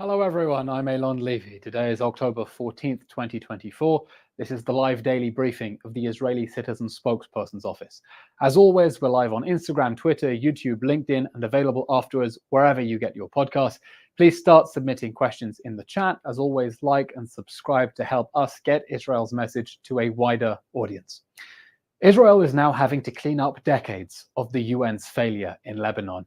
Hello everyone, I'm Elon Levy. Today is October 14th, 2024. This is the live daily briefing of the Israeli Citizen Spokesperson's Office. As always, we're live on Instagram, Twitter, YouTube, LinkedIn, and available afterwards wherever you get your podcasts. Please start submitting questions in the chat. As always, like and subscribe to help us get Israel's message to a wider audience. Israel is now having to clean up decades of the UN's failure in Lebanon.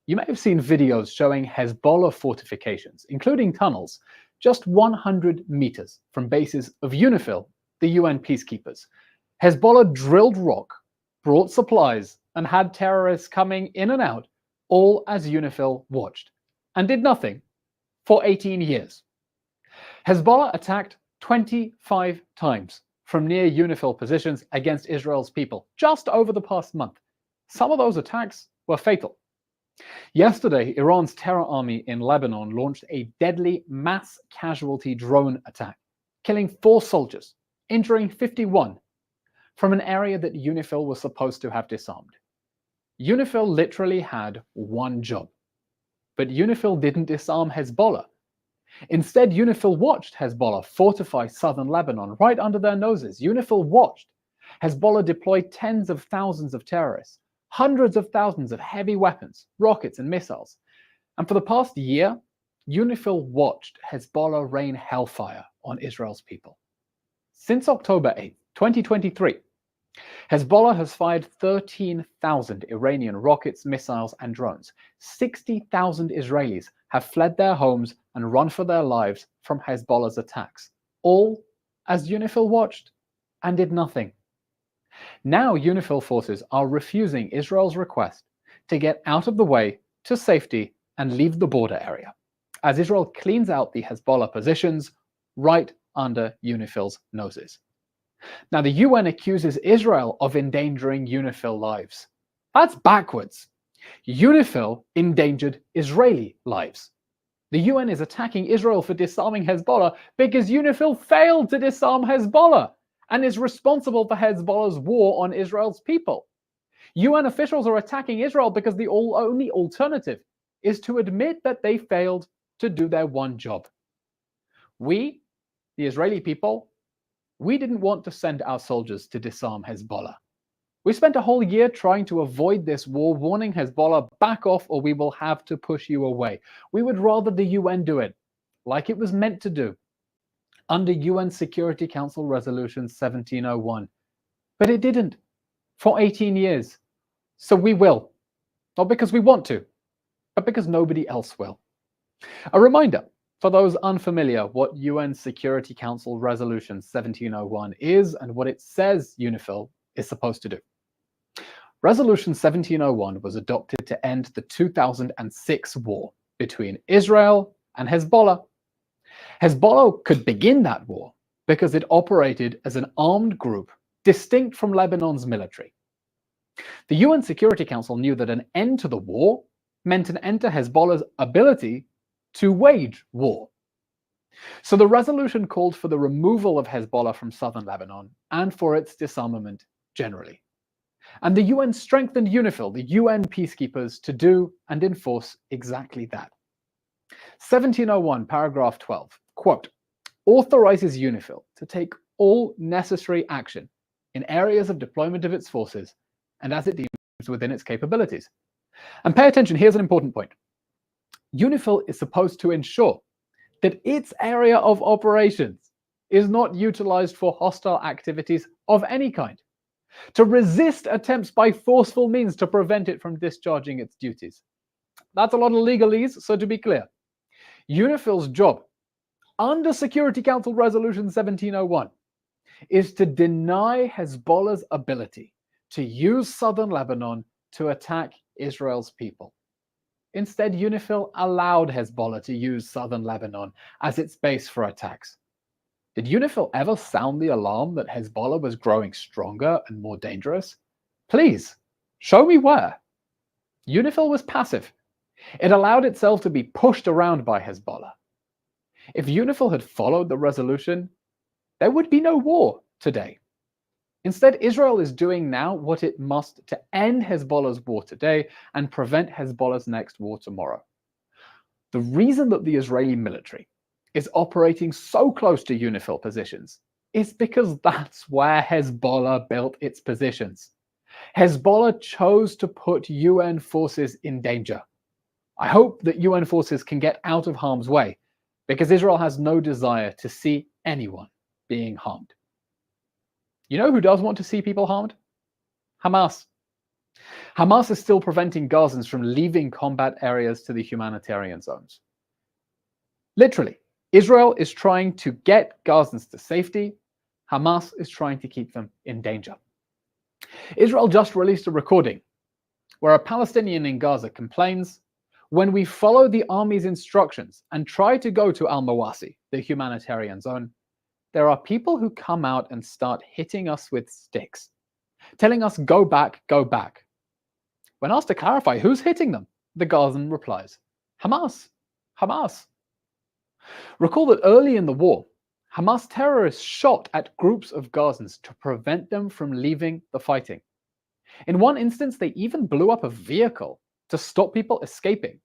You may have seen videos showing Hezbollah fortifications, including tunnels, just 100 meters from bases of UNIFIL, the UN peacekeepers. Hezbollah drilled rock, brought supplies, and had terrorists coming in and out, all as UNIFIL watched, and did nothing for 18 years. Hezbollah attacked 25 times from near UNIFIL positions against Israel's people just over the past month. Some of those attacks were fatal. Yesterday, Iran's terror army in Lebanon launched a deadly mass casualty drone attack, killing 4 soldiers, injuring 51, from an area that UNIFIL was supposed to have disarmed. UNIFIL literally had one job, but UNIFIL didn't disarm Hezbollah. Instead, UNIFIL watched Hezbollah fortify southern Lebanon right under their noses. UNIFIL watched Hezbollah deploy tens of thousands of terrorists, hundreds of thousands of heavy weapons, rockets and missiles. And for the past year, UNIFIL watched Hezbollah rain hellfire on Israel's people. Since October 8, 2023, Hezbollah has fired 13,000 Iranian rockets, missiles and drones. 60,000 Israelis have fled their homes and run for their lives from Hezbollah's attacks, all as UNIFIL watched and did nothing. Now UNIFIL forces are refusing Israel's request to get out of the way to safety and leave the border area, as Israel cleans out the Hezbollah positions right under UNIFIL's noses. Now the UN accuses Israel of endangering UNIFIL lives. That's backwards. UNIFIL endangered Israeli lives. The UN is attacking Israel for disarming Hezbollah because UNIFIL failed to disarm Hezbollah and is responsible for Hezbollah's war on Israel's people. UN officials are attacking Israel because the only alternative is to admit that they failed to do their one job. We, the Israeli people, we didn't want to send our soldiers to disarm Hezbollah. We spent a whole year trying to avoid this war, warning Hezbollah, back off or we will have to push you away. We would rather the UN do it, like it was meant to do, under UN Security Council Resolution 1701. But it didn't for 18 years. So we will. Not because we want to, but because nobody else will. A reminder for those unfamiliar what UN Security Council Resolution 1701 is and what it says UNIFIL is supposed to do. Resolution 1701 was adopted to end the 2006 war between Israel and Hezbollah. Hezbollah could begin that war because it operated as an armed group distinct from Lebanon's military. The UN Security Council knew that an end to the war meant an end to Hezbollah's ability to wage war. So the resolution called for the removal of Hezbollah from southern Lebanon and for its disarmament generally. And the UN strengthened UNIFIL, the UN peacekeepers, to do and enforce exactly that. 1701, paragraph 12, quote, authorizes UNIFIL to take all necessary action in areas of deployment of its forces and as it deems within its capabilities. And pay attention, here's an important point. UNIFIL is supposed to ensure that its area of operations is not utilized for hostile activities of any kind, to resist attempts by forceful means to prevent it from discharging its duties. That's a lot of legalese, so to be clear, UNIFIL's job under Security Council Resolution 1701 is to deny Hezbollah's ability to use southern Lebanon to attack Israel's people. Instead, UNIFIL allowed Hezbollah to use southern Lebanon as its base for attacks. Did UNIFIL ever sound the alarm that Hezbollah was growing stronger and more dangerous? Please, show me where. UNIFIL was passive. It allowed itself to be pushed around by Hezbollah. If UNIFIL had followed the resolution, there would be no war today. Instead, Israel is doing now what it must to end Hezbollah's war today and prevent Hezbollah's next war tomorrow. The reason that the Israeli military is operating so close to UNIFIL positions is because that's where Hezbollah built its positions. Hezbollah chose to put UN forces in danger. I hope that UN forces can get out of harm's way, because Israel has no desire to see anyone being harmed. You know who does want to see people harmed? Hamas. Hamas is still preventing Gazans from leaving combat areas to the humanitarian zones. Literally, Israel is trying to get Gazans to safety. Hamas is trying to keep them in danger. Israel just released a recording where a Palestinian in Gaza complains, "When we follow the army's instructions and try to go to Al-Mawasi, the humanitarian zone, there are people who come out and start hitting us with sticks, telling us go back, go back." When asked to clarify who's hitting them, the Gazan replies, "Hamas, Hamas." Recall that early in the war, Hamas terrorists shot at groups of Gazans to prevent them from leaving the fighting. In one instance, they even blew up a vehicle to stop people escaping.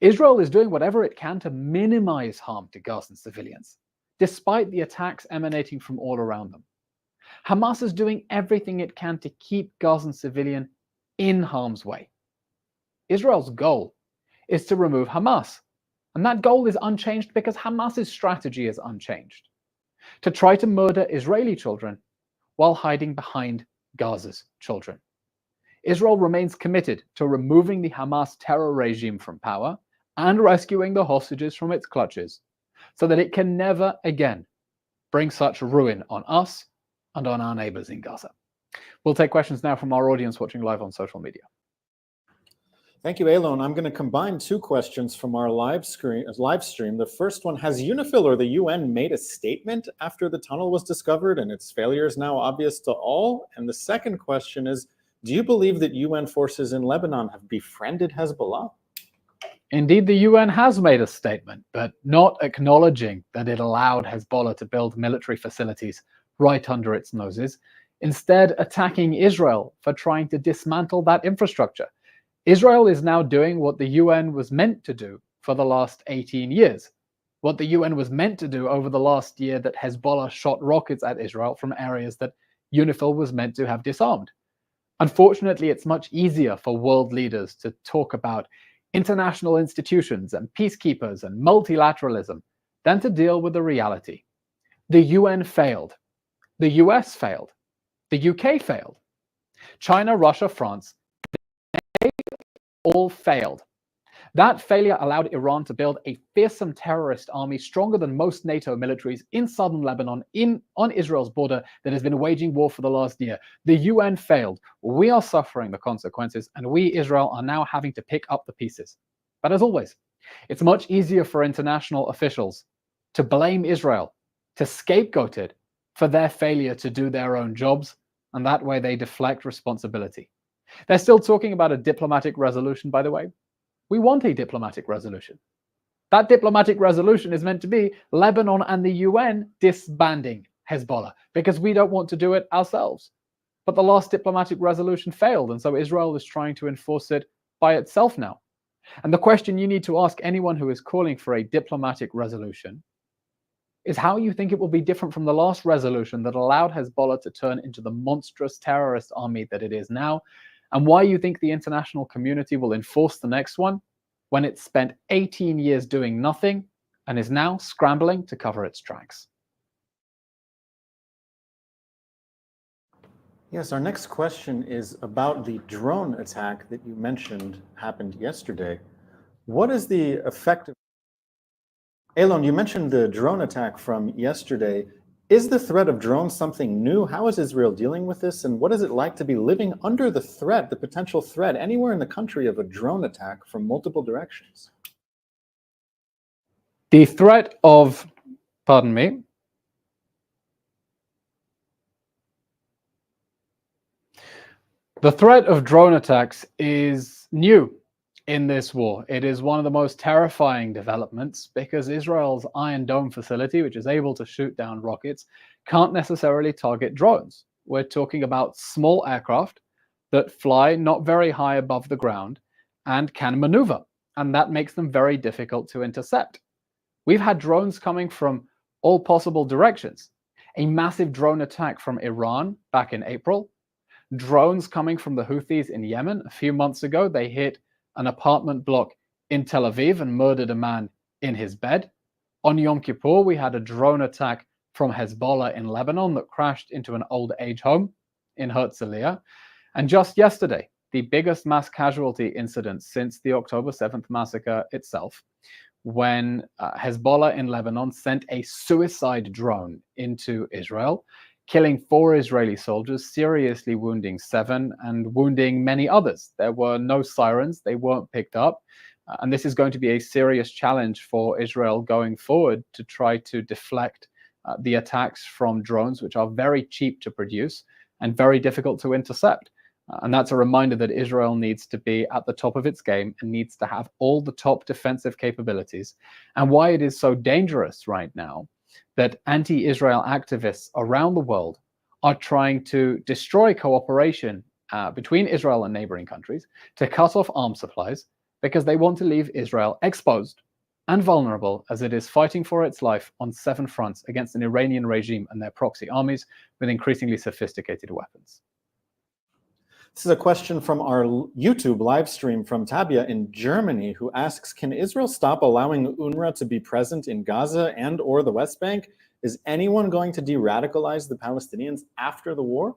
Israel is doing whatever it can to minimize harm to Gazan civilians, despite the attacks emanating from all around them. Hamas is doing everything it can to keep Gazan civilians in harm's way. Israel's goal is to remove Hamas, and that goal is unchanged because Hamas's strategy is unchanged: to try to murder Israeli children while hiding behind Gaza's children. Israel remains committed to removing the Hamas terror regime from power and rescuing the hostages from its clutches, so that it can never again bring such ruin on us and on our neighbors in Gaza. We'll take questions now from our audience watching live on social media. Thank you, Elon. I'm going to combine two questions from our live stream. The first one, has UNIFIL or the UN made a statement after the tunnel was discovered and its failure is now obvious to all? And the second question is, do you believe that UN forces in Lebanon have befriended Hezbollah? Indeed, the UN has made a statement, but not acknowledging that it allowed Hezbollah to build military facilities right under its noses, instead attacking Israel for trying to dismantle that infrastructure. Israel is now doing what the UN was meant to do for the last 18 years, what the UN was meant to do over the last year that Hezbollah shot rockets at Israel from areas that UNIFIL was meant to have disarmed. Unfortunately, it's much easier for world leaders to talk about international institutions and peacekeepers and multilateralism than to deal with the reality. The UN failed. The US failed. The UK failed. China, Russia, France, they all failed. That failure allowed Iran to build a fearsome terrorist army stronger than most NATO militaries in southern Lebanon, on Israel's border, that has been waging war for the last year. The UN failed. We are suffering the consequences, and we, Israel, are now having to pick up the pieces. But as always, it's much easier for international officials to blame Israel, to scapegoat it for their failure to do their own jobs, and that way they deflect responsibility. They're still talking about a diplomatic resolution, by the way. We want a diplomatic resolution. That diplomatic resolution is meant to be Lebanon and the UN disbanding Hezbollah, because we don't want to do it ourselves. But the last diplomatic resolution failed, and so Israel is trying to enforce it by itself now. And the question you need to ask anyone who is calling for a diplomatic resolution is how you think it will be different from the last resolution that allowed Hezbollah to turn into the monstrous terrorist army that it is now, and why you think the international community will enforce the next one when it's spent 18 years doing nothing and is now scrambling to cover its tracks. Yes, our next question is about the drone attack that you mentioned happened yesterday. What is the effect of... Elon, you mentioned the drone attack from yesterday. Is the threat of drones something new? How is Israel dealing with this? And what is it like to be living under the threat, the potential threat, anywhere in the country of a drone attack from multiple directions? The threat of, pardon me, the threat of drone attacks is new in this war. It is one of the most terrifying developments because Israel's Iron Dome facility, which is able to shoot down rockets, can't necessarily target drones. We're talking about small aircraft that fly not very high above the ground and can maneuver. and that makes them very difficult to intercept. We've had drones coming from all possible directions. A massive drone attack from Iran back in April. Drones coming from the Houthis in Yemen. A few months ago, they hit an apartment block in Tel Aviv and murdered a man in his bed. On Yom Kippur, we had a drone attack from Hezbollah in Lebanon that crashed into an old age home in Herzliya. And just yesterday, the biggest mass casualty incident since the October 7th massacre itself, when Hezbollah in Lebanon sent a suicide drone into Israel, killing 4 Israeli soldiers, seriously wounding 7 and wounding many others. There were no sirens, they weren't picked up. And this is going to be a serious challenge for Israel going forward to try to deflect the attacks from drones, which are very cheap to produce and very difficult to intercept. And that's a reminder that Israel needs to be at the top of its game and needs to have all the top defensive capabilities, and why it is so dangerous right now that anti-Israel activists around the world are trying to destroy cooperation between Israel and neighboring countries, to cut off arms supplies, because they want to leave Israel exposed and vulnerable as it is fighting for its life on 7 fronts against an Iranian regime and their proxy armies with increasingly sophisticated weapons. This is a question from our YouTube live stream from Tabia in Germany, who asks, can Israel stop allowing UNRWA to be present in Gaza and or the West Bank? Is anyone going to de-radicalize the Palestinians after the war?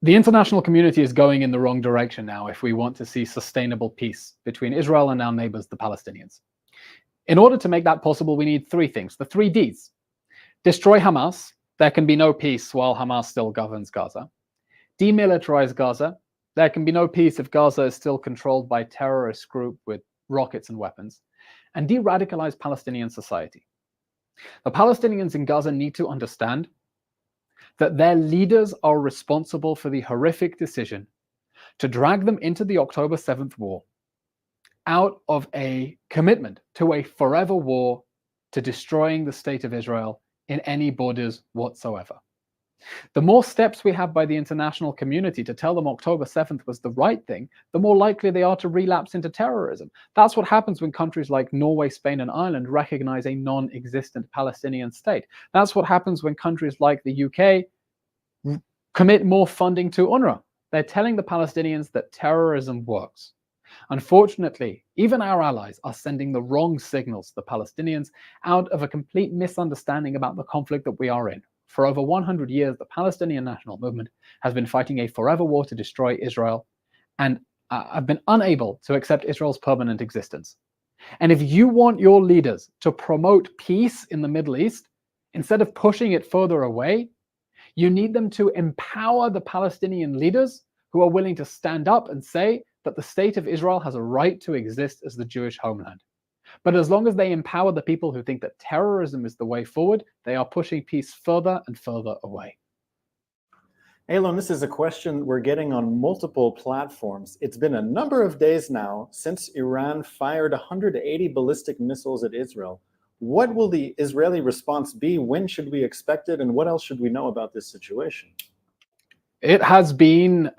The international community is going in the wrong direction now if we want to see sustainable peace between Israel and our neighbors, the Palestinians. In order to make that possible, we need 3 things, the 3 Ds. Destroy Hamas. There can be no peace while Hamas still governs Gaza. Demilitarize Gaza. There can be no peace if Gaza is still controlled by a terrorist group with rockets and weapons. And de-radicalize Palestinian society. The Palestinians in Gaza need to understand that their leaders are responsible for the horrific decision to drag them into the October 7th war out of a commitment to a forever war to destroying the state of Israel in any borders whatsoever. The more steps we have by the international community to tell them October 7th was the right thing, the more likely they are to relapse into terrorism. That's what happens when countries like Norway, Spain, and Ireland recognize a non-existent Palestinian state. That's what happens when countries like the UK commit more funding to UNRWA. They're telling the Palestinians that terrorism works. Unfortunately, even our allies are sending the wrong signals to the Palestinians out of a complete misunderstanding about the conflict that we are in. For over 100 years, the Palestinian National Movement has been fighting a forever war to destroy Israel and have been unable to accept Israel's permanent existence. And if you want your leaders to promote peace in the Middle East, instead of pushing it further away, you need them to empower the Palestinian leaders who are willing to stand up and say that the state of Israel has a right to exist as the Jewish homeland. But as long as they empower the people who think that terrorism is the way forward, they are pushing peace further and further away. Elon, this is a question we're getting on multiple platforms. It's been a number of days now since Iran fired 180 ballistic missiles at Israel. What will the Israeli response be? When should we expect it? And what else should we know about this situation? It has been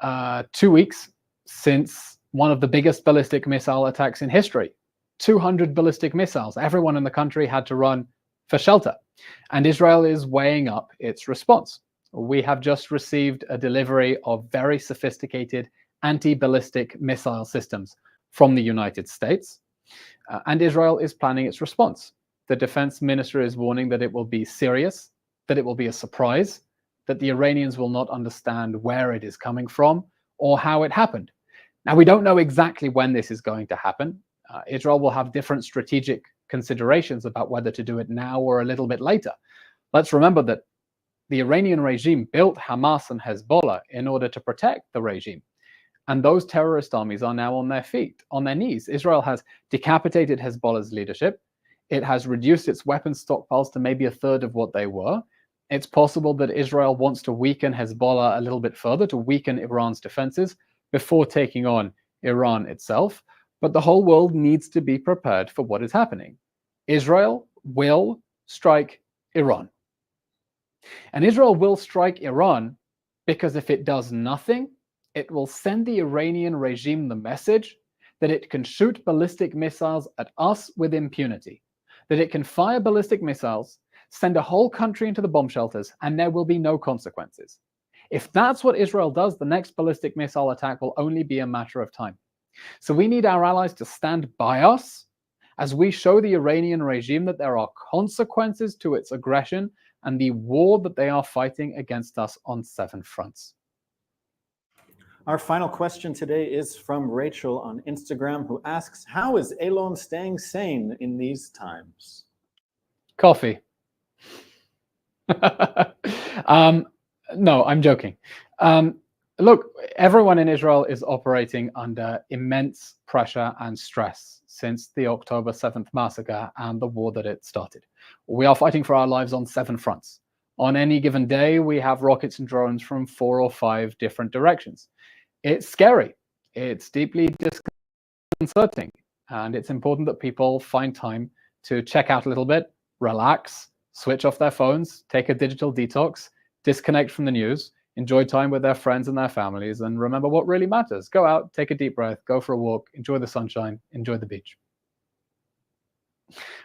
2 weeks since one of the biggest ballistic missile attacks in history. 200 ballistic missiles. Everyone in the country had to run for shelter. And Israel is weighing up its response. We have just received a delivery of very sophisticated anti-ballistic missile systems from the United States. And Israel is planning its response. The defense minister is warning that it will be serious, that it will be a surprise, that the Iranians will not understand where it is coming from or how it happened. Now, we don't know exactly when this is going to happen. Israel will have different strategic considerations about whether to do it now or a little bit later. Let's remember that the Iranian regime built Hamas and Hezbollah in order to protect the regime. And those terrorist armies are now on their feet, on their knees. Israel has decapitated Hezbollah's leadership. It has reduced its weapons stockpiles to maybe a third of what they were. It's possible that Israel wants to weaken Hezbollah a little bit further, to weaken Iran's defenses before taking on Iran itself. But the whole world needs to be prepared for what is happening. Israel will strike Iran. And Israel will strike Iran because if it does nothing, it will send the Iranian regime the message that it can shoot ballistic missiles at us with impunity, that it can fire ballistic missiles, send a whole country into the bomb shelters, and there will be no consequences. If that's what Israel does, the next ballistic missile attack will only be a matter of time. So we need our allies to stand by us as we show the Iranian regime that there are consequences to its aggression and the war that they are fighting against us on 7 fronts. Our final question today is from Rachel on Instagram, who asks, how is Elon staying sane in these times? Coffee. No, I'm joking. Look, everyone in Israel is operating under immense pressure and stress since the October 7th massacre and the war that it started. We are fighting for our lives on 7 fronts. On any given day, we have rockets and drones from 4 or 5 different directions. It's scary. It's deeply disconcerting. And it's important that people find time to check out a little bit, relax, switch off their phones, take a digital detox, disconnect from the news, enjoy time with their friends and their families, and remember what really matters. Go out, take a deep breath, go for a walk, enjoy the sunshine, enjoy the beach.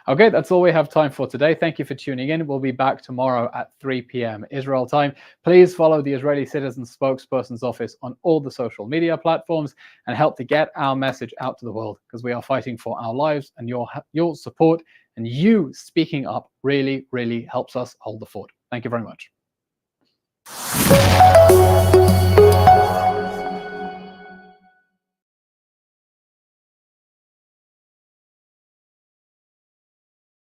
Okay, that's all we have time for today. Thank you for tuning in. We'll be back tomorrow at 3 p.m. Israel time. Please follow the Israeli Citizen Spokesperson's Office on all the social media platforms and help to get our message out to the world, because we are fighting for our lives, and your support and you speaking up really, really helps us hold the fort. Thank you very much.